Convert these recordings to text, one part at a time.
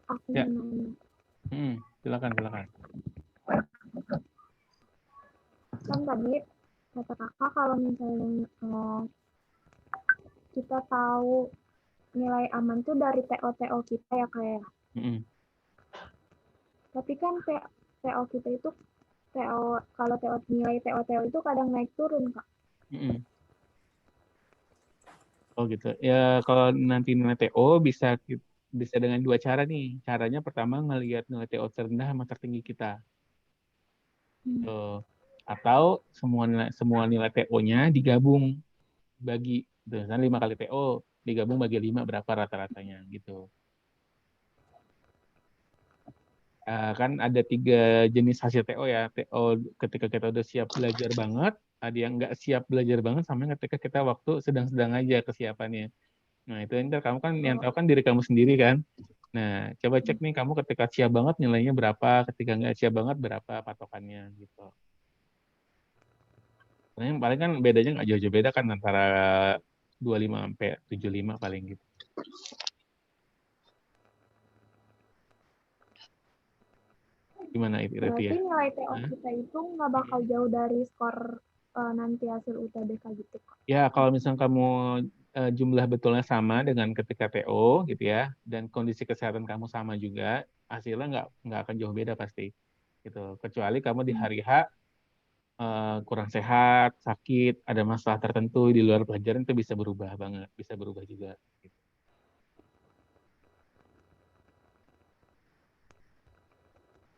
Aku Ya. mau nanya. Silakan. Kan tadi kata kakak kalau misalnya kita tahu nilai aman tuh dari TO kita ya kayak. Tapi kan TO kita itu kalau nilai TO itu kadang naik turun kak. Oh gitu. Ya kalau nanti nilai TO bisa dengan dua cara nih. Caranya pertama ngelihat nilai TO terendah sama tertinggi kita. Atau semua nilai TO-nya digabung bagi dengan 5 kali TO digabung bagi 5 berapa rata-ratanya gitu. Kan ada 3 jenis hasil TO ya. TO ketika kita udah siap belajar banget, ada yang nggak siap belajar banget, sama ketika kita waktu sedang-sedang aja kesiapannya. Nah itu ntar kamu kan yang tahu kan diri kamu sendiri kan. Nah coba cek nih kamu ketika siap banget nilainya berapa, ketika nggak siap banget berapa patokannya gitu. Nah, yang paling kan bedanya nggak jauh-jauh beda kan antara 25 sampai 75 paling gitu. Gimana itu Berarti ya? nilai TO kita itu nggak bakal jauh dari skor nanti hasil UTBK gitu kak. Ya kalau misalnya kamu jumlah betulnya sama dengan ketika TO gitu ya, dan kondisi kesehatan kamu sama juga, hasilnya nggak akan jauh beda pasti. Gitu. Kecuali kamu di hari H kurang sehat, sakit, ada masalah tertentu di luar pelajaran itu bisa berubah banget, bisa berubah juga.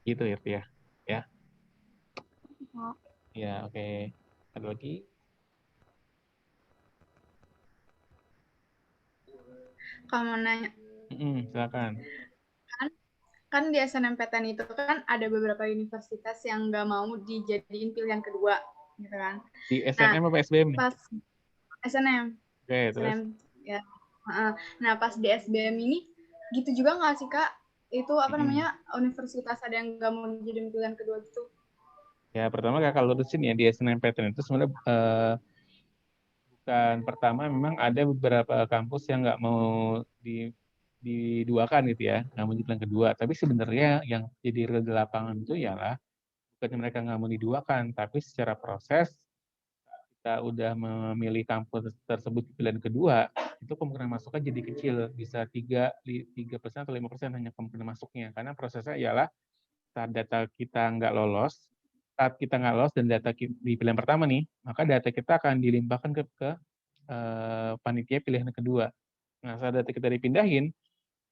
Gitu ya, Tia. Ya, ya, oke. Ada lagi? Kamu nanya. Silakan. Kan di SNMPTN itu kan ada beberapa universitas yang nggak mau dijadiin pilihan kedua, gitu kan? Di SNM apa SBM nih? Pas SNM. Oke, terus? Ya. Nah, pas di SBM ini, gitu juga nggak sih, Kak? Itu apa namanya, universitas ada yang nggak mau dijadiin pilihan kedua gitu? Ya, pertama kakak lurusin ya, di SNMPTN itu sebenarnya bukan pertama, memang ada beberapa kampus yang nggak mau diduakan gitu ya, nggak mau dibilang kedua. Tapi sebenarnya yang jadi real di lapangan itu ialah bukan mereka nggak mau diduakan, tapi secara proses kita udah memilih kampus tersebut pilihan kedua, itu kemungkinan masuknya jadi kecil, bisa 3% atau 5% hanya kemungkinan masuknya. Karena prosesnya ialah saat data kita nggak lolos, saat kita nggak lolos dan data di pilihan pertama nih, maka data kita akan dilimpahkan ke panitia pilihan kedua. Nah, saat data kita dipindahin,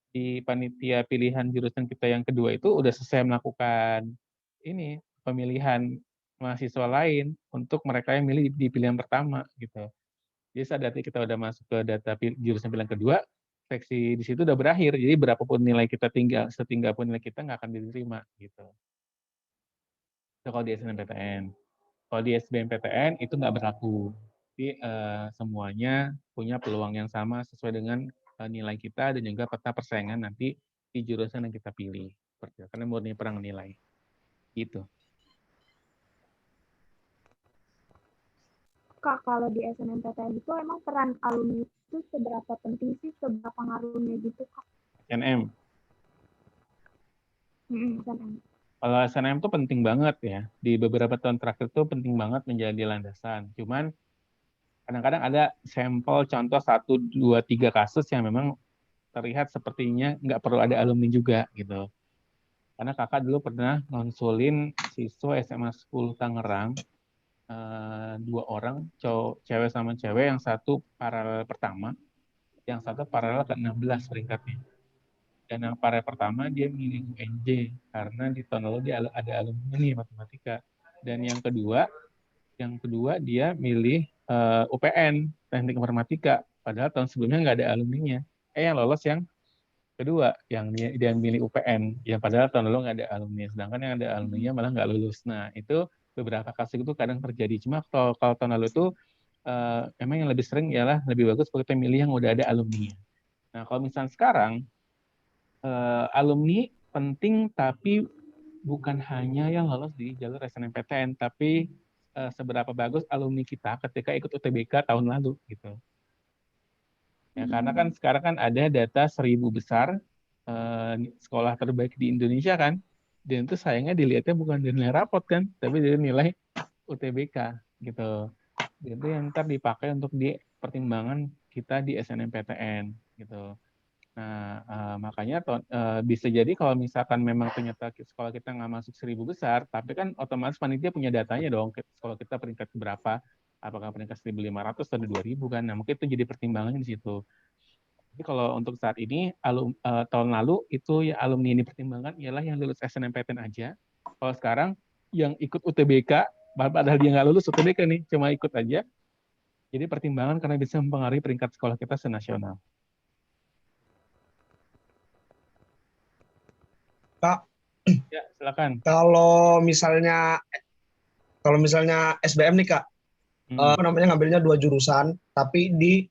di panitia pilihan jurusan kita yang kedua itu udah selesai melakukan ini pemilihan mahasiswa lain untuk mereka yang milih di pilihan pertama gitu. Jadi saat data kita udah masuk ke data jurusan pilihan kedua, seksi di situ udah berakhir. Jadi berapapun nilai kita setinggal pun nilai kita nggak akan diterima gitu. Itu kalau di SNMPTN. Kalau di SBMPTN itu nggak berlaku. Jadi semuanya punya peluang yang sama sesuai dengan nilai kita dan juga peta persaingan nanti di jurusan yang kita pilih. Karena murni perang nilai. Gitu. Kak, kalau di SNMPTN itu emang peran alumni itu seberapa penting sih, seberapa ngaruhnya gitu Kak? SNM. SNM. Kalau SNM itu penting banget ya. Di beberapa tahun terakhir itu penting banget menjadi landasan. Cuman kadang-kadang ada sampel contoh 1, 2, 3 kasus yang memang terlihat sepertinya nggak perlu ada alumni juga gitu. Karena kakak dulu pernah ngonsulin siswa SMA 10 Tangerang, 2 orang, cewek sama cewek, yang satu paralel pertama, yang satu paralel ke-16 peringkatnya. Dan yang paralel pertama dia milih UNJ, karena di tahun lalu dia ada alumni matematika. Dan yang kedua dia milih UPN, teknik informatika, padahal tahun sebelumnya nggak ada alumninya. Yang lolos yang kedua, yang dia milih UPN, yang padahal tahun lalu nggak ada alumni, sedangkan yang ada alumninya malah nggak lulus. Nah, itu beberapa kasus itu kadang terjadi. Cuma kalau tahun lalu itu emang yang lebih sering ialah lebih bagus kalau kita milih yang udah ada alumni. Nah, kalau misalnya sekarang, alumni penting, tapi bukan hanya yang lolos di jalur SNMPTN, tapi seberapa bagus alumni kita ketika ikut UTBK tahun lalu gitu. Ya, karena kan sekarang kan ada data 1.000 besar sekolah terbaik di Indonesia kan, dan itu sayangnya dilihatnya bukan dari nilai rapot kan, tapi dari nilai UTBK gitu. Itu yang ntar dipakai untuk di pertimbangan kita di SNMPTN gitu. Nah, makanya bisa jadi kalau misalkan memang ternyata sekolah kita nggak masuk 1.000 besar, tapi kan otomatis panitia punya datanya dong, sekolah kita peringkat berapa, apakah peringkat 1.500 atau 2.000 kan, nah mungkin itu jadi pertimbangannya di situ. Jadi kalau untuk saat ini, tahun lalu itu ya alumni yang dipertimbangkan ialah yang lulus SNMPTN aja. Kalau sekarang yang ikut UTBK, padahal dia nggak lulus UTBK nih, cuma ikut aja, jadi pertimbangan karena bisa mempengaruhi peringkat sekolah kita senasional. Kak, Ya, silakan. kalau misalnya SBM nih Kak, apa namanya ngambilnya 2 jurusan, tapi di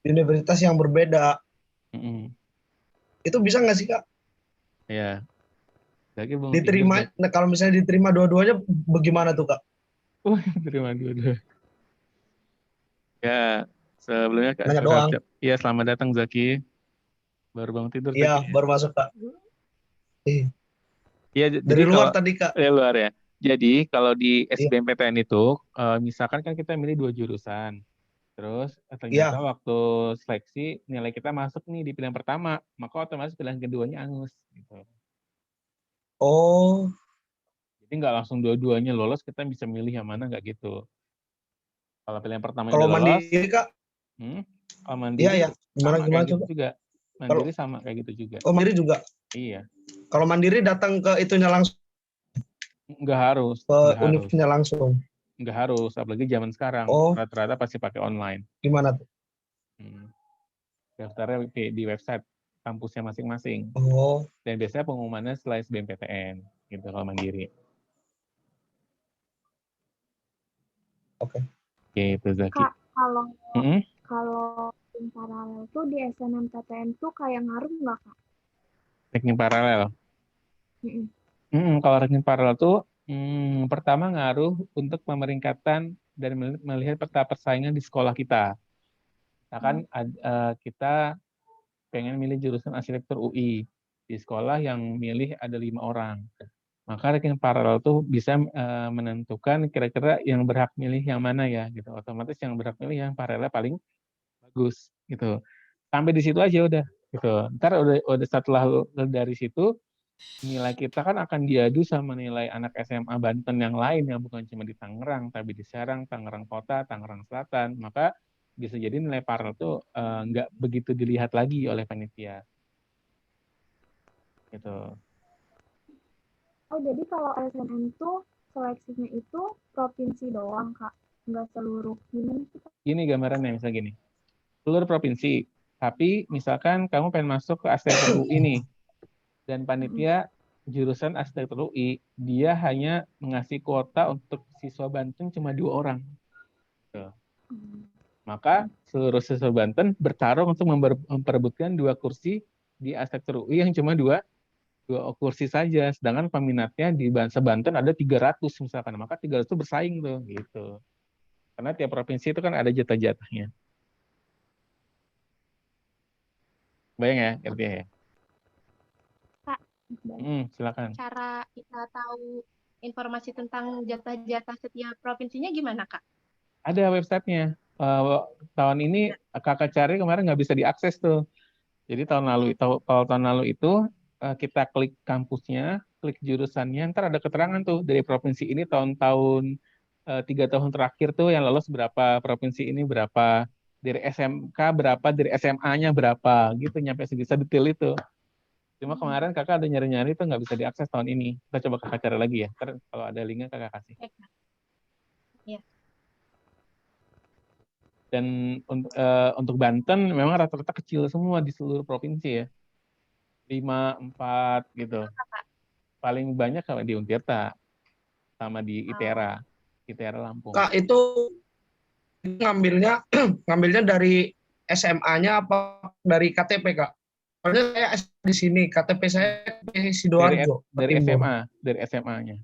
universitas yang berbeda, itu bisa nggak sih Kak? Ya, lagi belum Diterima, nah, kalau misalnya diterima dua-duanya, bagaimana tuh Kak? Terima dulu. Ya, sebelumnya Kak, Nanya doang. iya selamat datang Zaki. Baru bangun tidur Iya, Zaki. baru masuk Kak. Iya, Dari luar tadi Kak. Dari luar ya. Jadi kalau di SBMPTN itu, misalkan kan kita milih 2 jurusan. Terus ternyata waktu seleksi nilai kita masuk nih di pilihan pertama, maka otomatis pilihan keduanya angus. Gitu. Oh. Jadi nggak langsung dua-duanya lolos, kita bisa milih yang mana nggak gitu. Kalau pilihan pertama Kalau udah lolos, mandiri Kak? Kalau mandiri Gimana kayak gitu coba? juga. Mandiri sama kayak gitu juga. Oh, mandiri juga? Iya. Kalau mandiri datang ke itunya langsung? Nggak harus. Ke universitasnya langsung? Nggak harus, apalagi zaman sekarang. Rata-rata pasti pakai online. Gimana tuh? Daftarnya di website kampusnya masing-masing. Oh. Dan biasanya pengumumannya setelah SBMPTN, gitu kalau mandiri. Oke. Itu Zaki. Kak, kalau paralel tuh di SNMPTN tuh kayak ngaruh nggak Kak? Ranking paralel. Kalau ranking paralel tuh pertama ngaruh untuk pemeringkatan dan melihat peta persaingan di sekolah kita. Misalkan kita pengen milih jurusan arsitektur UI di sekolah yang milih ada 5 orang. Maka ranking paralel tuh bisa menentukan kira-kira yang berhak milih yang mana ya gitu. Otomatis yang berhak milih yang paralel paling bagus gitu. Sampai di situ aja udah gitu. Ntar udah setelah dari situ nilai kita kan akan diadu sama nilai anak SMA Banten yang lain yang bukan cuma di Tangerang tapi di Serang, Tangerang Kota, Tangerang Selatan. Maka bisa jadi nilai paralel tuh nggak begitu dilihat lagi oleh panitia. Gitu. Oh, jadi kalau SNM tuh seleksinya itu provinsi doang, Kak? Nggak seluruh gimana sih, Kak? Gini gambarannya, misalnya gini. Seluruh provinsi, tapi misalkan kamu pengen masuk ke arsitektur UI nih, dan panitia jurusan arsitektur UI, dia hanya mengasih kuota untuk siswa Banten cuma 2 orang. Tuh. Maka seluruh siswa Banten bertarung untuk memperebutkan 2 kursi di arsitektur UI yang cuma 2 kursi saja, sedangkan peminatnya di Banten ada 300 misalkan, maka 300 itu bersaing tuh gitu. Karena tiap provinsi itu kan ada jatah-jatahnya. Bayang ya, ngerti ya? Kak, silakan. Cara kita tahu informasi tentang jatah-jatah setiap provinsinya gimana, Kak? Ada websitenya. Tahun ini kakak cari kemarin nggak bisa diakses tuh. Jadi kalau tahun lalu itu kita klik kampusnya, klik jurusannya, ntar ada keterangan tuh dari provinsi ini tahun-tahun 3 tahun terakhir tuh yang lolos berapa, provinsi ini berapa, dari SMK berapa, dari SMA-nya berapa, gitu nyampe segitu detail itu. Cuma kemarin kakak ada nyari-nyari tuh nggak bisa diakses tahun ini. Kita coba kakak cari lagi ya. Ntar kalau ada linknya kakak kasih. Iya. Dan untuk Banten memang rata-rata kecil semua di seluruh provinsi ya. 5, 4 gitu. Paling banyak kalau di Untirta sama di ITERA. ITERA Lampung. Kak, itu ngambilnya dari SMA-nya apa dari KTP, Kak? Soalnya saya di sini, KTP saya di Sidoarjo. Dari SMA, dari SMA-nya.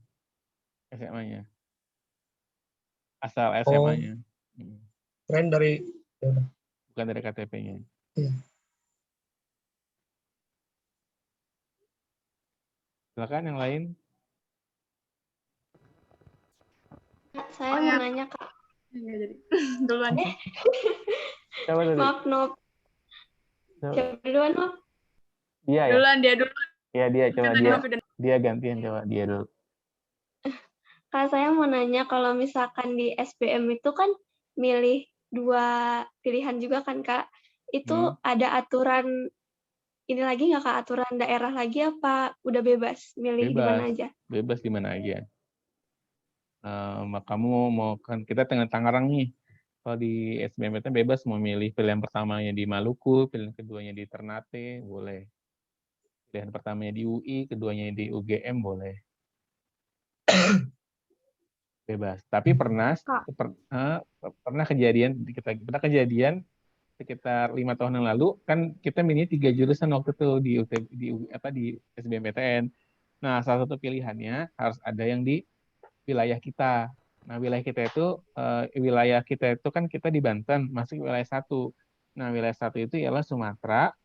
SMA-nya. Asal SMA-nya. Keren dari bukan dari KTP-nya. Iya. Silakan yang lain. Saya mau nanya, Kak. Nggak jadi. Duluan. Coba dulu. Maaf, Nop. Siapa duluan, Nop? Dia ya? Duluan, dia dulu. Iya, dia. Coba Tadi dia. Novi dan- Dia gantian, coba dia dulu. Kak, saya mau nanya kalau misalkan di SBM itu kan milih 2 pilihan juga kan, Kak? Itu ada aturan ini lagi nggak, Kak? Aturan daerah lagi apa udah bebas milih di mana aja? Bebas di mana aja. Kamu mau kan kita tengah Tangerang nih. Kalau di SBMPTN bebas mau milih pilihan pertamanya di Maluku, pilihan keduanya di Ternate, boleh. Pilihan pertamanya di UI, keduanya di UGM, boleh. Bebas. Tapi pernah kejadian sekitar 5 tahun yang lalu kan kita milih 3 jurusan waktu itu di SBMPTN. Nah, salah satu pilihannya harus ada yang di wilayah kita. Nah, wilayah kita itu kan kita di Banten, masuk wilayah 1. Nah, wilayah 1 itu ialah Sumatera,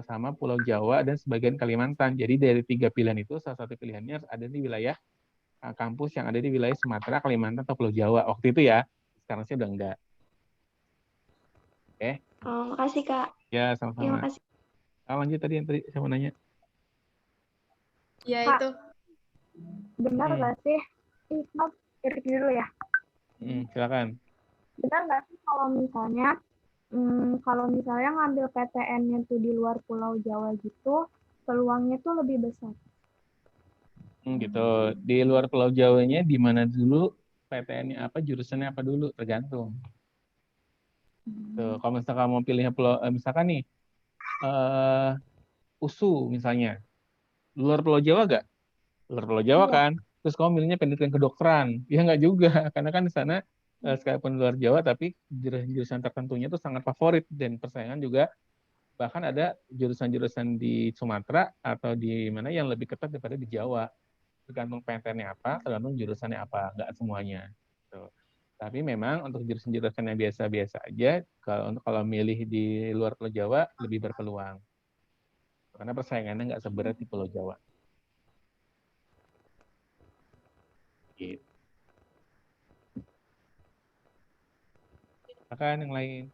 sama Pulau Jawa dan sebagian Kalimantan. Jadi dari 3 pilihan itu salah satu pilihannya harus ada di wilayah kampus yang ada di wilayah Sumatera, Kalimantan atau Pulau Jawa waktu itu ya. Sekarang sih udah enggak. Oke. Oh, makasih, Kak. Ya, Ya, sama-sama. makasih. Lanjut tadi yang tadi saya mau nanya. Ya, Kak. itu. Benar nggak sih? Maaf, Erik dulu ya. Silakan. Benar nggak sih kalau misalnya ngambil PTN-nya tuh di luar Pulau Jawa gitu, peluangnya tuh lebih besar? Gitu. Di luar Pulau Jawanya di mana dulu PTN-nya apa, jurusannya apa dulu, tergantung. Tuh, kalau misalkan kamu pilihnya misalkan nih USU misalnya, luar Pulau Jawa nggak? Luar Pulau Jawa kan? Terus kamu milihnya pendidikan kedokteran? Ya nggak juga, karena kan di sana sekalipun luar Jawa, tapi jurusan tertentunya itu sangat favorit dan persaingan juga. Bahkan ada jurusan-jurusan di Sumatera atau di mana yang lebih ketat daripada di Jawa. Tergantung PTN-nya apa, tergantung jurusannya apa, nggak semuanya. Tuh. Tapi memang untuk jurusan-jurusan yang biasa-biasa aja, kalau milih di luar Pulau Jawa lebih berpeluang. Karena persaingannya nggak seberat di Pulau Jawa. Gitu. Silakan yang lain.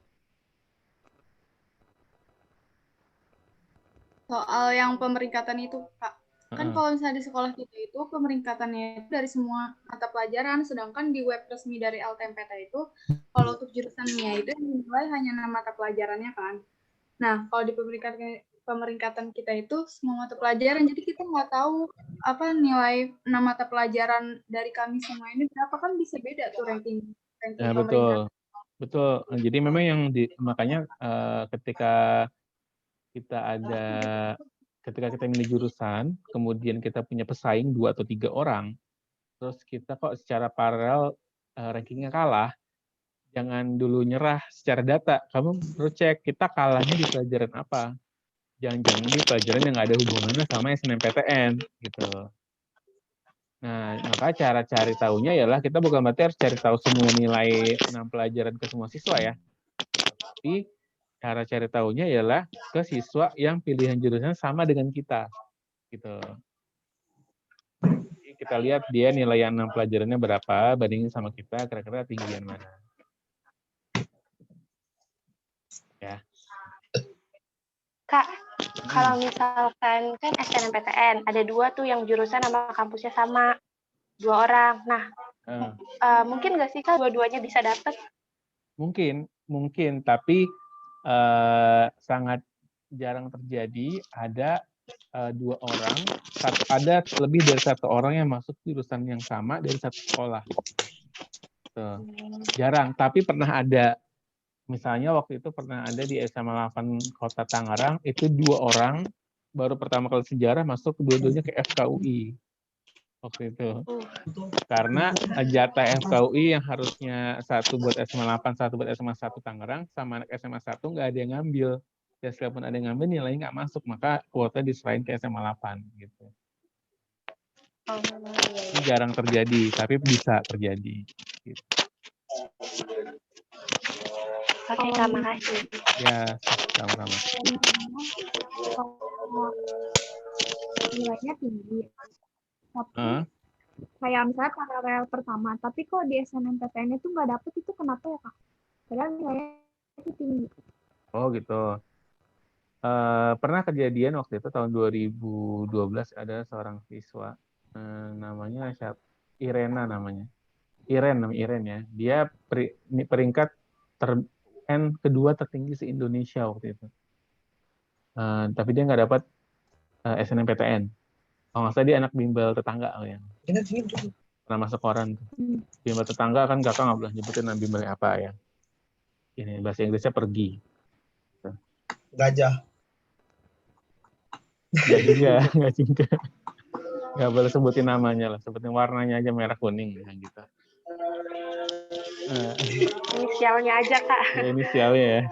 Soal yang pemeringkatan itu, Kak. Kan kalau misalnya di sekolah kita itu pemeringkatannya itu dari semua mata pelajaran, sedangkan di web resmi dari LTMPT itu kalau untuk jurusannya itu dinilai hanya 6 mata pelajarannya kan. Nah, kalau di pemeringkatan kita itu semua mata pelajaran, jadi kita nggak tahu apa nilai 6 mata pelajaran dari kami semua ini berapa, kan bisa beda tuh ranking Ya, pemeringkatan. betul. Jadi memang yang makanya ketika kita milih jurusan, kemudian kita punya pesaing 2 atau 3 orang, terus kita kok secara paralel rankingnya kalah, jangan dulu nyerah secara data. Kamu perlu cek kita kalahnya di pelajaran apa. Jangan-jangan di pelajaran yang nggak ada hubungannya sama SNMPTN gitu. Nah, maka cara cari tahunya ialah kita bukan berarti harus cari tahu semua nilai 6 pelajaran ke semua siswa ya. Tapi cara cari tahunya ialah ke siswa yang pilihan jurusan sama dengan kita. Gitu. Jadi kita lihat dia nilai yang 6 pelajarannya berapa, bandingin sama kita, kira-kira tinggian mana. Ya. Kak, kalau misalkan kan SNMPTN, ada 2 tuh yang jurusan sama kampusnya sama, 2 orang. Nah, mungkin nggak sih Kak dua-duanya bisa dapat? Mungkin, tapi sangat jarang terjadi ada 2 orang, ada lebih dari 1 orang yang masuk jurusan yang sama dari satu sekolah. Tuh. Jarang, tapi pernah ada. Misalnya waktu itu pernah ada di SMA 8 Kota Tangerang, itu 2 orang baru pertama kali sejarah masuk dua-duanya ke FKUI. Waktu itu. Karena jatah FKUI yang harusnya 1 buat SMA 8, 1 buat SMA 1 Tangerang, sama anak SMA 1 nggak ada yang ngambil. Ya, sekalipun ada yang ngambil, nilainya nggak masuk, maka kuota diserahin ke SMA 8. Gitu. Ini jarang terjadi, tapi bisa terjadi. Gitu. Oke, Kak, makasih. Ya, sama-sama. Nilai nilainya tinggi. Tapi kayak misalnya paralel pertama, tapi kok di SNMPTN itu nggak dapet, itu kenapa ya Kak? Padahal nilainya itu tinggi. Oh gitu. Pernah kejadian waktu itu tahun 2012 ada seorang siswa namanya Irena namanya. Iren ya. Dia peringkat kedua tertinggi se-Indonesia waktu itu. Tapi dia nggak dapat SNMPTN. Kalau nggak salah dia anak bimbel tetangga ya. Pernah masuk koran tuh. Bimbel tetangga kan kakak nggak boleh nyebutin bimbelnya apa ya. Ini bahasa Inggrisnya pergi. Gajah. Nggak juga. Nggak boleh sebutin namanya lah. Sebutin warnanya aja merah kuning ya gitu. Inisialnya aja, Kak. Ya, inisialnya ya.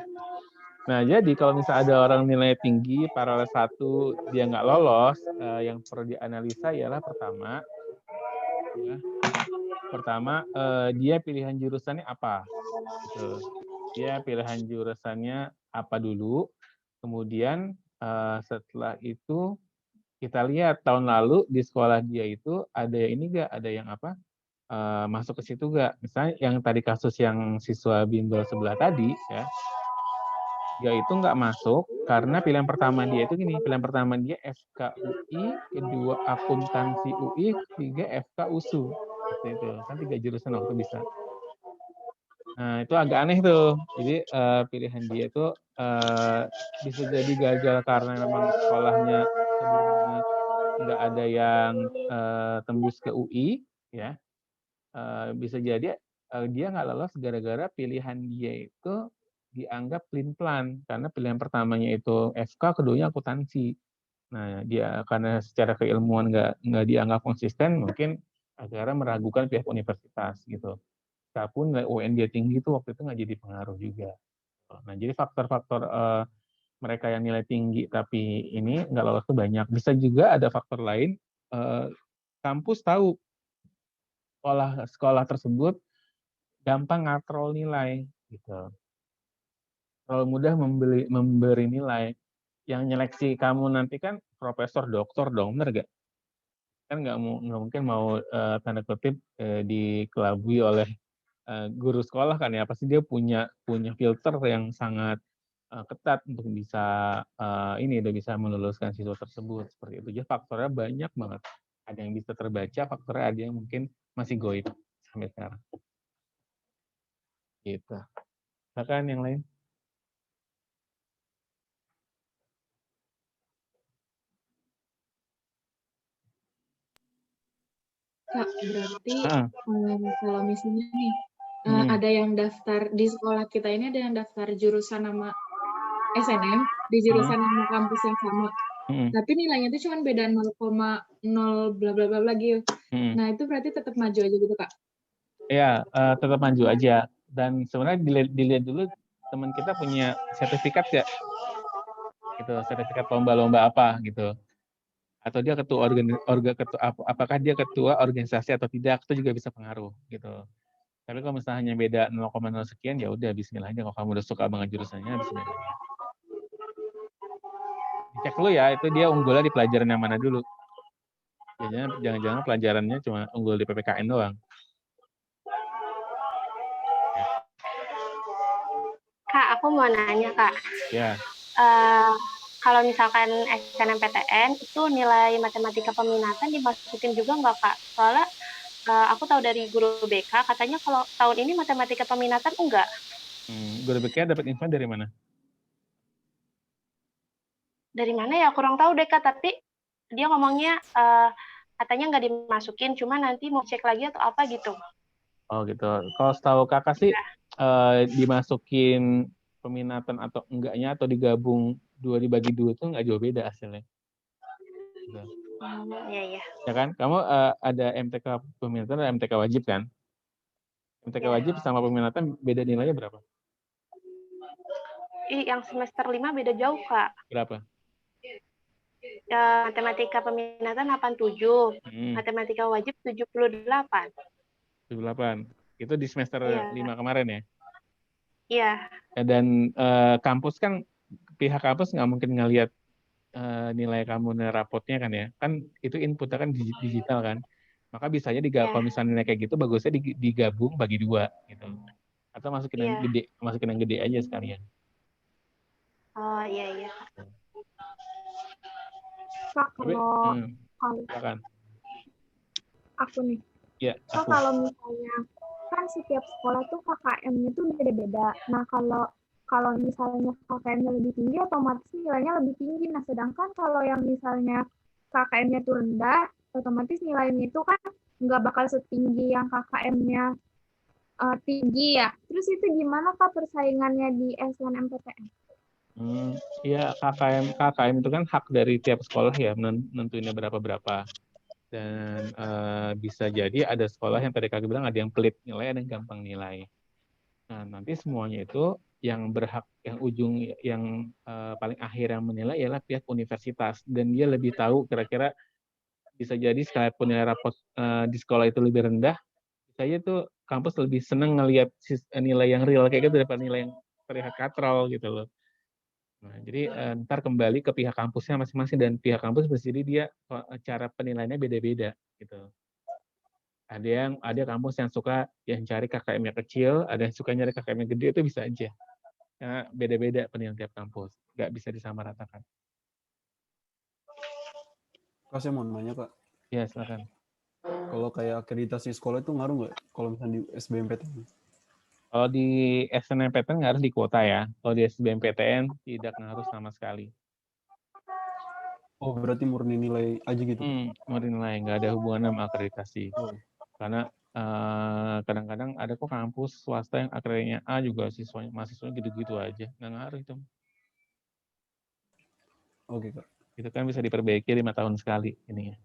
Nah, jadi kalau misalnya ada orang nilai tinggi, paralel 1, dia nggak lolos, yang perlu dianalisa ialah pertama, dia pilihan jurusannya apa. Gitu. Dia pilihan jurusannya apa dulu, kemudian setelah itu kita lihat tahun lalu di sekolah dia itu ada ini nggak, ada yang masuk ke situ nggak. Misalnya yang tadi kasus yang siswa bimbel sebelah tadi, ya, dia itu nggak masuk karena pilihan pertama dia itu gini, pilihan pertama dia FKUI, kedua akuntansi UI, ketiga FK USU. Seperti itu, kan 3 jurusan waktu bisa. Nah, itu agak aneh tuh. Jadi pilihan dia itu bisa jadi gagal karena memang sekolahnya sebelumnya nggak ada yang tembus ke UI, ya. Bisa jadi dia nggak lolos gara-gara pilihan dia itu dianggap pelin-pelan karena pilihan pertamanya itu FK, keduanya akuntansi. Nah, dia karena secara keilmuan nggak dianggap konsisten, mungkin akhirnya meragukan pihak universitas gitu. Walaupun nilai UN dia tinggi itu waktu itu nggak jadi pengaruh juga. Nah, jadi faktor-faktor mereka yang nilai tinggi tapi ini nggak lolos itu banyak. Bisa juga ada faktor lain, kampus tahu sekolah tersebut gampang ngatrol nilai, gitu. Terlalu mudah memberi nilai. Yang nyeleksi kamu nanti kan profesor, doktor dong, bener gak? Kan nggak mungkin mau tanda kutip dikelabui oleh guru sekolah kan ya. Pasti dia punya filter yang sangat ketat untuk bisa udah bisa meluluskan siswa tersebut seperti itu. Jadi faktornya banyak banget. Ada yang bisa terbaca, faktornya ada yang mungkin masih goib sampai sekarang. Gitu. Bahkan yang lain? Kak, berarti kalau misalnya nih ada yang daftar di sekolah kita ini, ada yang daftar jurusan nama SNM di jurusan nama kampus yang sama, tapi nilainya itu cuma beda 0,0 bla bla bla lagi. Nah, itu berarti tetap maju aja gitu, Kak? Iya, tetap maju aja. Dan sebenarnya dilihat dulu teman kita punya sertifikat ya, gitu, sertifikat lomba-lomba apa gitu. Atau dia ketua apakah dia ketua organisasi atau tidak, itu juga bisa pengaruh gitu. Tapi kalau misalnya hanya beda 0,0 sekian, ya udah bismillah aja. Kalau kamu udah suka banget jurusannya, bismillah. Dicek dulu ya, itu dia unggulnya di pelajaran yang mana dulu. Jangan-jangan pelajarannya cuma unggul di PPKN doang. Kak, aku mau nanya, Kak. Ya. Kalau misalkan SNMPTN, itu nilai matematika peminatan dimasukin juga nggak, Kak? Soalnya aku tahu dari guru BK, katanya kalau tahun ini matematika peminatan enggak. Guru BK dapat info dari mana? Dari mana ya? Kurang tahu deh, Kak. Tapi dia ngomongnya katanya nggak dimasukin, cuma nanti mau cek lagi atau apa gitu. Oh gitu. Kalau setahu kakak sih dimasukin peminatan atau enggaknya atau digabung dibagi dua itu nggak jauh beda hasilnya. Gitu. Iya. Ya kan? Kamu ada MTK peminatan dan MTK wajib kan? MTK wajib sama peminatan beda nilainya berapa? Yang semester 5 beda jauh, Kak. Berapa? Matematika peminatan 87, matematika wajib 78. 78. Itu di semester 5 kemarin ya? Iya. Dan kampus kan, pihak kampus nggak mungkin ngelihat nilai kamu, nilai rapotnya kan ya, kan itu inputnya kan digital kan, maka bisa aja kalau misalnya nilai kayak gitu bagusnya digabung bagi 2 gitu, atau masukin yang gede aja sekalian. Oh iya. Kak, kalau silakan. Aku nih. Ya, Kak, kalau misalnya kan setiap sekolah tuh KKM-nya tuh beda-beda. Nah, kalau misalnya KKM-nya lebih tinggi, otomatis nilainya lebih tinggi. Nah, sedangkan kalau yang misalnya KKM-nya tuh rendah, otomatis nilainya itu kan nggak bakal setinggi yang KKM-nya tinggi ya. Terus itu gimana Kak persaingannya di SNMPTN? Ya, KKM itu kan hak dari tiap sekolah ya, nentuinnya berapa. Dan bisa jadi ada sekolah yang tadi Kak bilang ada yang pelit nilai, ada yang gampang nilai. Nah, nanti semuanya itu yang berhak, yang ujung, yang paling akhir yang menilai ialah pihak universitas. Dan dia lebih tahu kira-kira, bisa jadi sekalipun nilai rapot di sekolah itu lebih rendah, saya tuh kampus lebih senang ngelihat nilai yang real kayak gitu daripada nilai yang terlihat katral gitu loh. Nah, jadi ntar kembali ke pihak kampusnya masing-masing, dan pihak kampus jadi dia cara penilaiannya beda-beda gitu. Ada kampus yang suka yang cari KKM-nya kecil, ada yang suka nyari KKM-nya gede, itu bisa aja. Karena beda-beda penilaian tiap kampus, nggak bisa disamaratakan. Kak, saya mau nanya Kak. Ya, silakan. Kalau kayak akreditasi sekolah itu ngaruh nggak kalau misalnya di SBMPTN? Kalau di SNMPTN harus di kuota ya. Kalau di SBMPTN tidak ngaruh sama sekali. Oh, berarti murni nilai aja gitu? Murni nilai, nggak ada hubungan sama akreditasi. Karena kadang-kadang ada kok kampus swasta yang akreditasinya A juga mahasiswanya gitu-gitu aja. Nggak ngaruh itu. Oke Kak. Itu kan bisa diperbaiki 5 tahun sekali ini.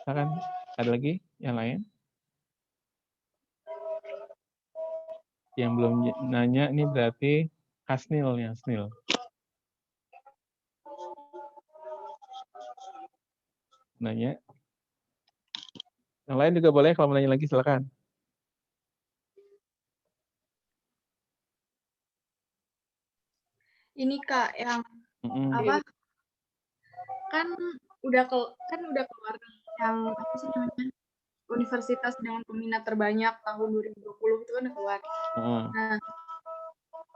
Silakan, ada lagi yang lain? Yang belum nanya ini berarti Hasnil ya, Hasnil. Nanya. Yang lain juga boleh, kalau mau nanya lagi silakan. Ini Kak, yang apa? Kan udah keluar yang apa sih namanya? Universitas dengan peminat terbanyak tahun 2020 itu kan udah keluar. Nah,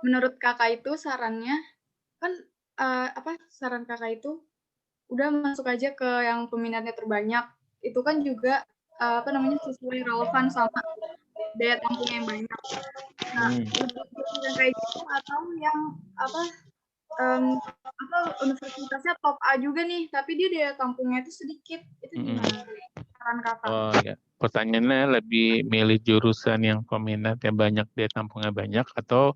menurut Kakak itu sarannya kan saran Kakak itu udah masuk aja ke yang peminatnya terbanyak. Itu kan juga sesuai relevan sama daya tampung yang banyak. Nah, yang kayak gitu atau yang universitasnya top A juga nih, tapi dia daya tampungnya itu sedikit. Itu gimana saran Kakak? Oh ya, pertanyaannya lebih milih jurusan yang peminatnya banyak, daya tampungnya banyak, atau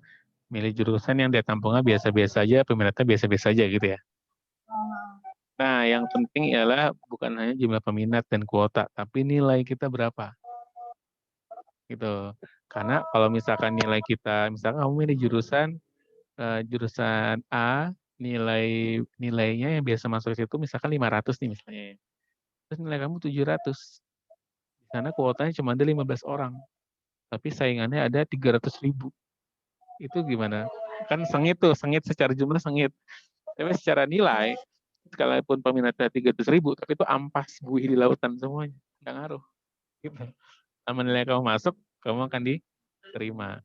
milih jurusan yang daya tampungnya biasa-biasa aja, peminatnya biasa-biasa aja gitu ya? Nah, yang penting ialah bukan hanya jumlah peminat dan kuota, tapi nilai kita berapa. Gitu. Karena kalau misalkan nilai kita, misalkan kamu milih jurusan A, nilainya yang biasa masuk ke situ misalkan 500 nih misalnya. Terus nilai kamu 700. Di sana kuotanya cuma ada 15 orang. Tapi saingannya ada 300.000. Itu gimana? Kan sengit secara jumlah sengit. Tapi secara nilai, sekalipun peminatnya 300.000, tapi itu ampas buih di lautan semuanya. Nggak ngaruh. Gitu. Sama nilai kamu masuk, kamu akan diterima.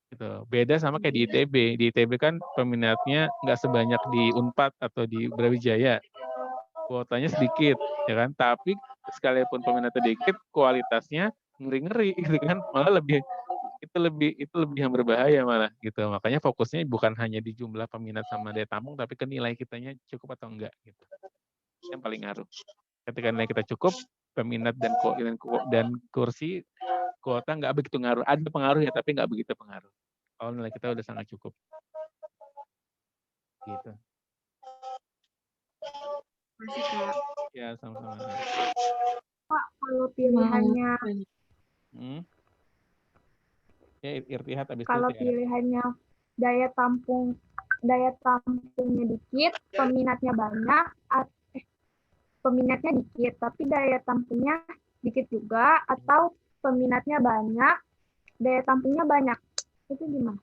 Gitu. Beda sama kayak di ITB. Di ITB kan peminatnya nggak sebanyak di Unpad atau di Brawijaya. Kuotanya sedikit, ya kan? Tapi sekalipun peminatnya sedikit, kualitasnya ngeri-ngeri, gitu kan? Malah itu lebih yang berbahaya malah, gitu. Makanya fokusnya bukan hanya di jumlah peminat sama daya tampung, tapi ke nilai kitanya cukup atau enggak, gitu. Yang paling ngaruh. Ketika nilai kita cukup, peminat dan kursi kuota nggak begitu ngaruh. Ada pengaruhnya, tapi nggak begitu pengaruh. Kalau nilai kita udah sangat cukup. Gitu. Masih Kak. Ya, sama-sama. Pak, kalau pilihannya... Ya, Irtihat habis kalau itu. Pilihannya daya tampungnya dikit, peminatnya banyak, peminatnya dikit, tapi daya tampungnya dikit juga, atau peminatnya banyak, daya tampungnya banyak. Itu gimana?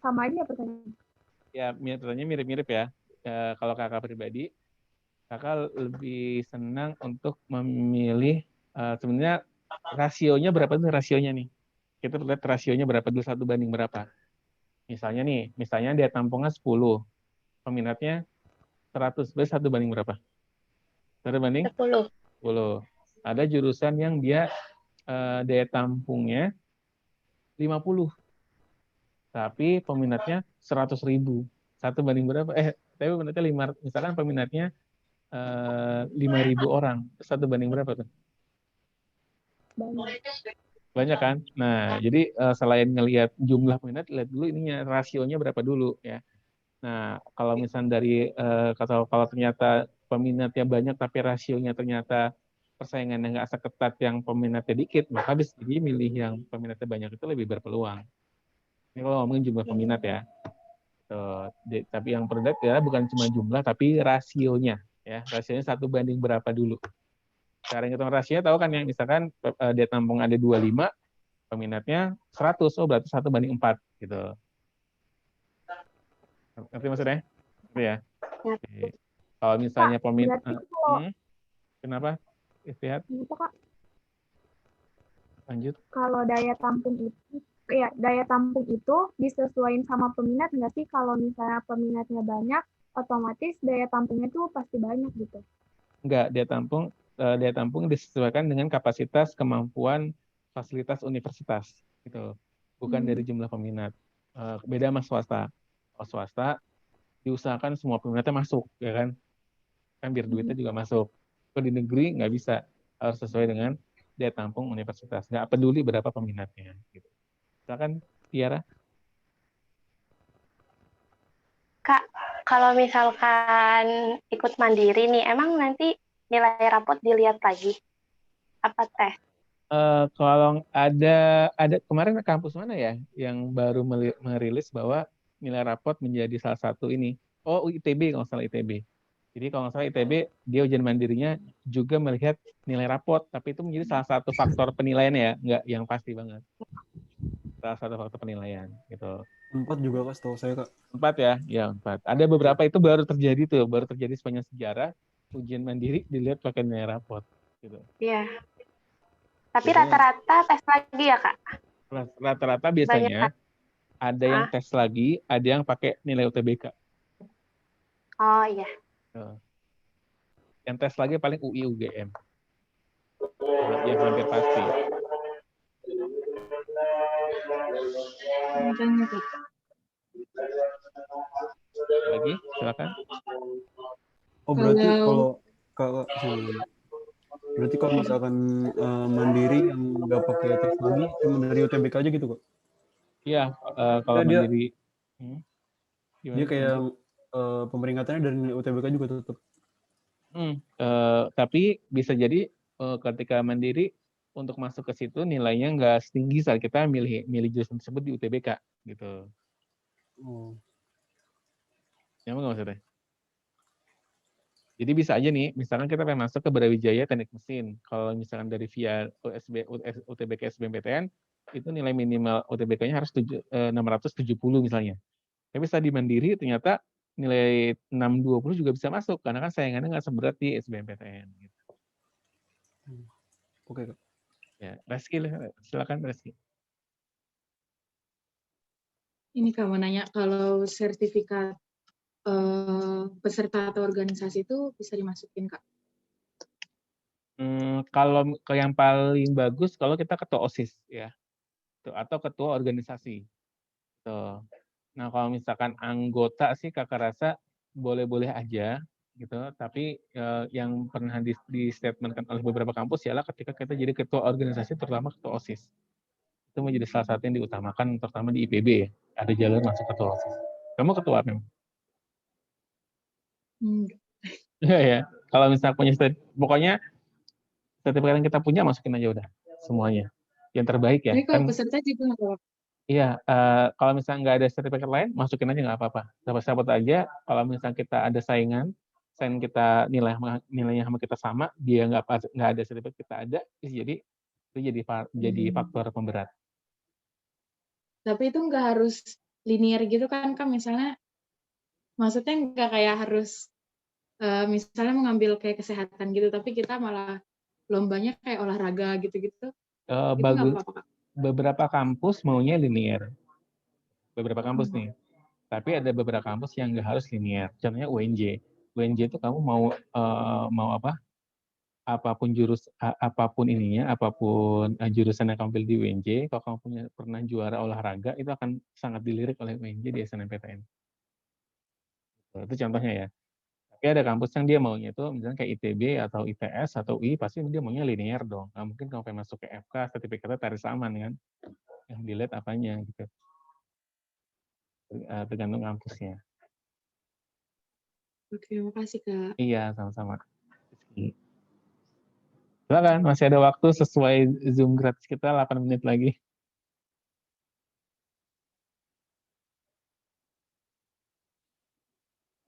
Sama aja pertanyaannya. Ya, metodenya mirip-mirip ya. Kalau kakak pribadi, kakak lebih senang untuk memilih sebenarnya rasionya berapa tuh rasionya nih? Kita lihat rasionya berapa dulu, 1 banding berapa. Misalnya dia tampungnya 10, peminatnya 100, berarti 1 banding berapa? 1 banding 10. 10. Ada jurusan yang dia daya tampungnya 50, tapi peminatnya 100.000. 1 banding berapa? Tapi peminatnya 5, misalkan peminatnya 5.000 orang. 1 banding berapa tuh? Banyak kan? Nah, jadi selain ngelihat jumlah peminat, lihat dulu ininya, rasionya berapa dulu ya. Nah, kalau misalnya dari kalau ternyata peminatnya banyak tapi rasionya ternyata persaingannya nggak seketat yang peminatnya dikit, maka bisa jadi milih yang peminatnya banyak itu lebih berpeluang. Ini kalau ngomongin jumlah peminat ya. Tapi yang perlu ya bukan cuma jumlah tapi rasionya ya. Rasionya 1 banding berapa dulu. Cara ngitung rasio tahu kan yang misalkan dia tampung ada 25, peminatnya 100, berarti 1/4 gitu. Ngerti maksudnya? Ngerti ya? Oke. Kalau misalnya peminat kenapa? Istihad. Kak, Lanjut. kalau daya tampung itu disesuaikan sama peminat nggak sih? Kalau misalnya peminatnya banyak, otomatis daya tampungnya tuh pasti banyak gitu. Enggak, daya tampung disesuaikan dengan kapasitas, kemampuan, fasilitas universitas gitu. Bukan dari jumlah peminat. Beda sama swasta. Kalau swasta diusahakan semua peminatnya masuk, ya kan? Kan biar duitnya juga masuk. Kalau di negeri nggak bisa, harus sesuai dengan daya tampung universitas. Nggak peduli berapa peminatnya. Gitu. Silakan, Tiara. Kak, kalau misalkan ikut mandiri nih, emang nanti nilai rapot dilihat lagi? Apa tes? Kalau ada kemarin kampus mana ya yang baru merilis bahwa nilai rapot menjadi salah satu ini. Oh, ITB kalau nggak salah ITB. Jadi kalau nggak salah ITB dia ujian mandirinya juga melihat nilai rapot, tapi itu menjadi salah satu faktor penilaian ya, nggak yang pasti banget. Salah satu faktor penilaian gitu. 4 juga Kak, setahu saya Kak. 4 ya, ya 4. Ada beberapa itu baru terjadi sepanjang sejarah ujian mandiri dilihat pakai nilai rapot gitu. Iya. Tapi rata-rata tes lagi ya Kak? Rata-rata biasanya ada yang tes lagi, ada yang pakai nilai UTBK. Oh iya. Yang tes lagi paling UI UGM. Yang hampir pasti. Lagi, silakan. Oh berarti kalau misalkan mandiri yang nggak pakai tes lagi cuma dari UTBK aja gitu kok? Iya, kalau mandiri. Dia kayak pemeringkatannya dari UTBK juga tetap. Tapi bisa jadi ketika mandiri untuk masuk ke situ nilainya nggak setinggi saat kita milih jurusan tersebut di UTBK gitu. Ya nggak maksudnya? Jadi bisa aja nih, misalkan kita pengen masuk ke Brawijaya Teknik Mesin. Kalau misalkan dari via UTBK SBMPTN, itu nilai minimal UTBK-nya harus 670 misalnya. Tapi saat di Mandiri ternyata nilai 620 juga bisa masuk, karena kan saingannya nggak seberat di SBMPTN. Gitu. Oke, Kak. Ya, Reski, silakan Reski. Ini Kak mau nanya, kalau sertifikat peserta atau organisasi itu bisa dimasukin Kak? Kalau yang paling bagus kalau kita ketua OSIS ya, atau ketua organisasi. Tuh. Nah kalau misalkan anggota sih kakak rasa boleh-boleh aja gitu, tapi yang pernah di statementkan oleh beberapa kampus ialah ketika kita jadi ketua organisasi, terutama ketua OSIS, itu menjadi salah satu yang diutamakan, terutama di IPB ya, ada jalur masuk ketua OSIS. Kamu ketua memang? Iya ya. Kalau misalnya punya pokoknya sertifikat yang kita punya masukin aja udah semuanya. Yang terbaik ya. Jadi kalau peserta juga nggak apa-apa? Iya, kalau misalnya nggak ada sertifikat lain, masukin aja nggak apa-apa. Sahabat-sahabat aja, kalau misalnya kita ada saingan kita nilainya sama kita sama, dia nggak ada sertifikat kita ada, itu jadi faktor pemberat. Tapi itu nggak harus linear gitu kan, misalnya Maksudnya nggak kayak harus misalnya mengambil kayak kesehatan gitu, tapi kita malah lombanya kayak olahraga gitu-gitu. Itu nggak Bagus. apa-apa, Kak? Beberapa kampus maunya linear. Beberapa kampus Hmm. nih. Tapi ada beberapa kampus yang nggak harus linear. Contohnya UNJ. UNJ itu kamu mau apa? Apapun apapun ininya, apapun jurusan yang kamu pilih di UNJ, kalau kamu pernah juara olahraga, itu akan sangat dilirik oleh UNJ di SNMPTN. Itu contohnya ya. Tapi ada kampus yang dia maunya itu, misalnya kayak ITB atau ITS atau UI, pasti dia maunya linear dong. Nggak mungkin kamu pengen masuk ke FK, sertifikatnya Taris Aman kan. Yang dilihat apanya gitu. Tergantung kampusnya. Oke, makasih, Kak. Iya, sama-sama. Silakan, masih ada waktu sesuai Zoom gratis kita 8 menit lagi.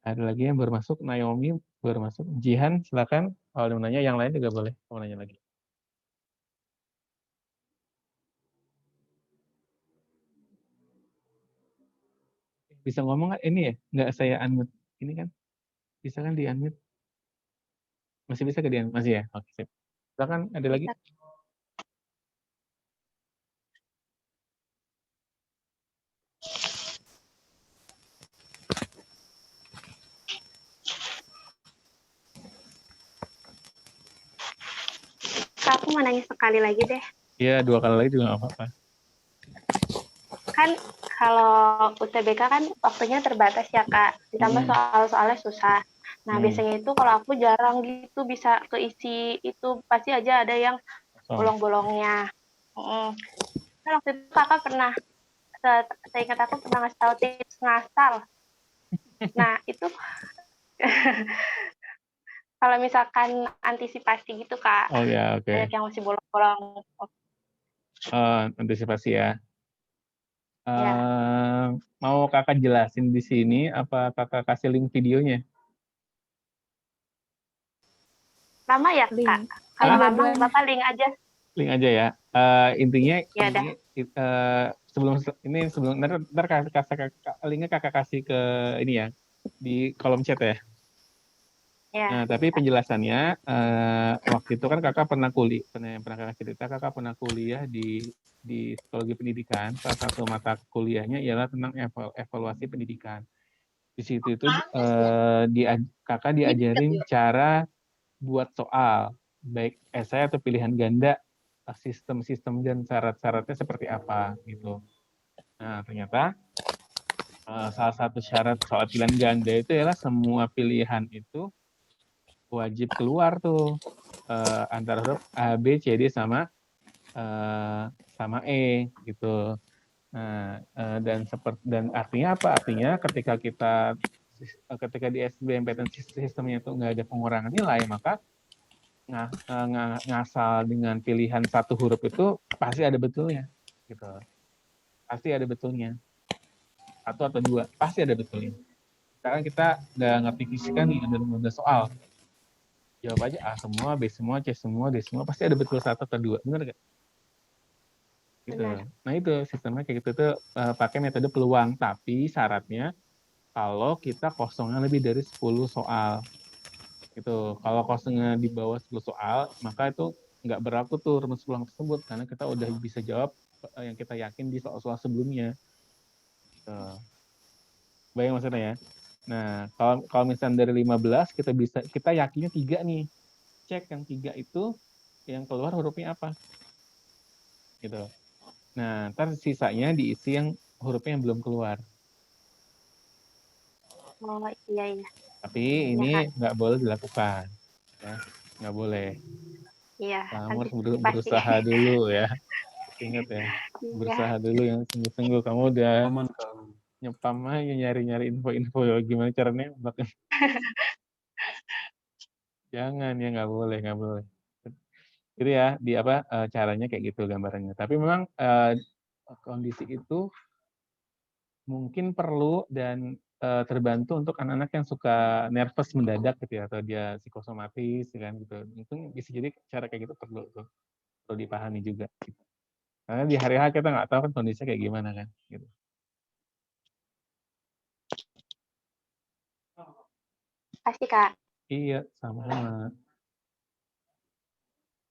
Ada lagi yang baru masuk, Naomi baru masuk. Jihan, silakan. Kalau mau nanya, yang lain juga boleh. Mau nanya lagi. Bisa ngomong nggak? Ini ya? Nggak saya unmute. Ini kan? Bisa kan di-unmute? Masih bisa ke di-unmute? Masih ya? Oke, sip. Silakan, ada lagi? Kak, aku mau nanya sekali lagi deh. Iya, 2 kali lagi juga nggak apa-apa. Kan kalau UTBK kan waktunya terbatas ya, Kak. Ditambah soal-soalnya susah. Nah, biasanya itu kalau aku jarang gitu bisa keisi itu. Pasti aja ada yang bolong-bolongnya. Kan waktu itu kakak pernah, saya ingat aku pernah ngasih tahu tips ngasal. Nah, itu kalau misalkan antisipasi gitu, Kak. Oh ya, oke. Banyak yang masih bolong-bolong. Antisipasi ya. Ya. Mau kakak jelasin di sini, apa kakak kasih link videonya? Lama ya, Link. Kak? Kalau lama, Bapak link aja. Link aja ya. Intinya, Ya, sebelum ntar linknya kakak kasih ke ini ya, di kolom chat ya. Ya. Nah, tapi penjelasannya, waktu itu kan kakak pernah kakak cerita, kakak pernah kuliah di psikologi pendidikan. Salah satu mata kuliahnya ialah tentang evaluasi pendidikan. Di situ itu kakak diajarin cara buat soal, baik esai atau pilihan ganda, sistem-sistem dan syarat-syaratnya seperti apa gitu. Nah, ternyata salah satu syarat soal pilihan ganda itu adalah semua pilihan itu wajib keluar tuh antara huruf A, B, C, D sama E gitu. Nah, dan artinya apa? Artinya ketika di SBMPTN sistemnya itu nggak ada pengurangan nilai, maka ngasal dengan pilihan satu huruf itu pasti ada betulnya, gitu. Pasti ada betulnya. Satu atau dua, pasti ada betulnya. Sekarang kita nggak ngerti fisika nih, ada soal. Jawab aja A semua, B semua, C semua, D semua, pasti ada betul satu atau dua. Benar nggak? Gitu. Nah itu sistemnya kayak gitu tuh pakai metode peluang, tapi syaratnya kalau kita kosongnya lebih dari 10 soal. Gitu. Kalau kosongnya di bawah 10 soal, maka itu nggak berlaku tuh rumus peluang tersebut karena kita udah bisa jawab yang kita yakin di soal-soal sebelumnya. Gitu. Bayang maksudnya ya. Nah, kalau misalnya dari 15 kita yakinnya 3 nih. Cek yang 3 itu yang keluar hurufnya apa. Gitu. Nah, ntar sisanya diisi yang hurufnya yang belum keluar. Oh, iya. Tapi ini nggak boleh dilakukan. Ya, nggak boleh. Iya. Kamu harus berusaha dulu ya. Ingat ya, berusaha dulu yang sungguh-sungguh. Kamu udah nyepam aja nyari-nyari info-info gimana caranya. Jangan ya, nggak boleh. Itu ya di caranya kayak gitu gambarannya. Tapi memang kondisi itu mungkin perlu dan terbantu untuk anak-anak yang suka nervous mendadak gitu ya, atau dia psikosomatis kan gitu. Mungkin bisa jadi cara kayak gitu perlu dipahami juga. Gitu. Karena di hari-hari kita nggak tahu kan kondisinya kayak gimana kan. Gitu. Kasih, Kak. Iya, sama-sama.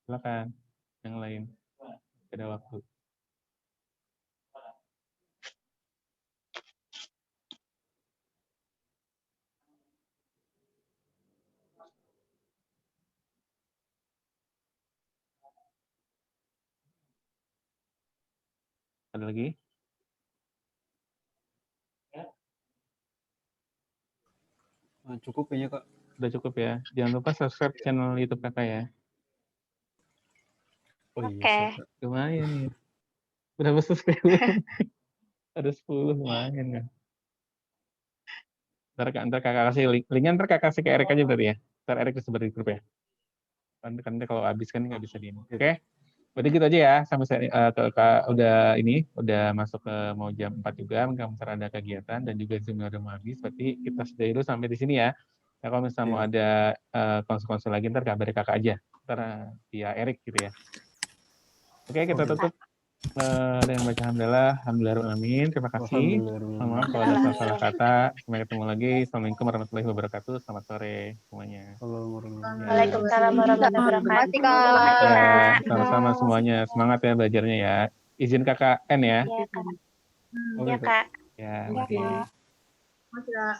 Silakan yang lain. Ada waktu. Ada lagi? Cukup kayaknya, Kak. Udah cukup ya. Jangan lupa subscribe channel YouTube Kakak ya. Oh iya, Oke. siap, Kak. Lumayan nih. Berapa subscriber? Ada 10, lumayan kan. Ntar kakak kasih linknya ntar kakak kasih ke Erik aja berarti ya. Ntar Erik disebar di grup ya. Kan kalau habis kan nggak bisa di ini. Oke? Berarti gitu aja ya. Sampai udah masuk ke mau jam 4 juga. Mungkin ada kegiatan dan juga Zoom-nya udah mau habis. Berarti kita sudah dulu sampai di sini ya. Nah, kalau misalnya mau ada konsul-konsul lagi, ntar kabari kakak aja. Ntar via Erik gitu ya. Oke, kita tutup. Ada yang baca alhamdulillah, amin. Terima kasih. Mohon maaf kalau ada salah kata. Sampai ketemu lagi. Assalamualaikum warahmatullahi wabarakatuh. Selamat sore semuanya. Waalaikumsalam warahmatullahi wabarakatuh. Terima kasih, Kak. Ya, sama-sama semuanya. Semangat ya belajarnya ya. Izin KKN ya. Iya, Kak. Oke, Iya, Kak. Kak. Ya, Iya, mari. Kak. Terima kasih, Kak.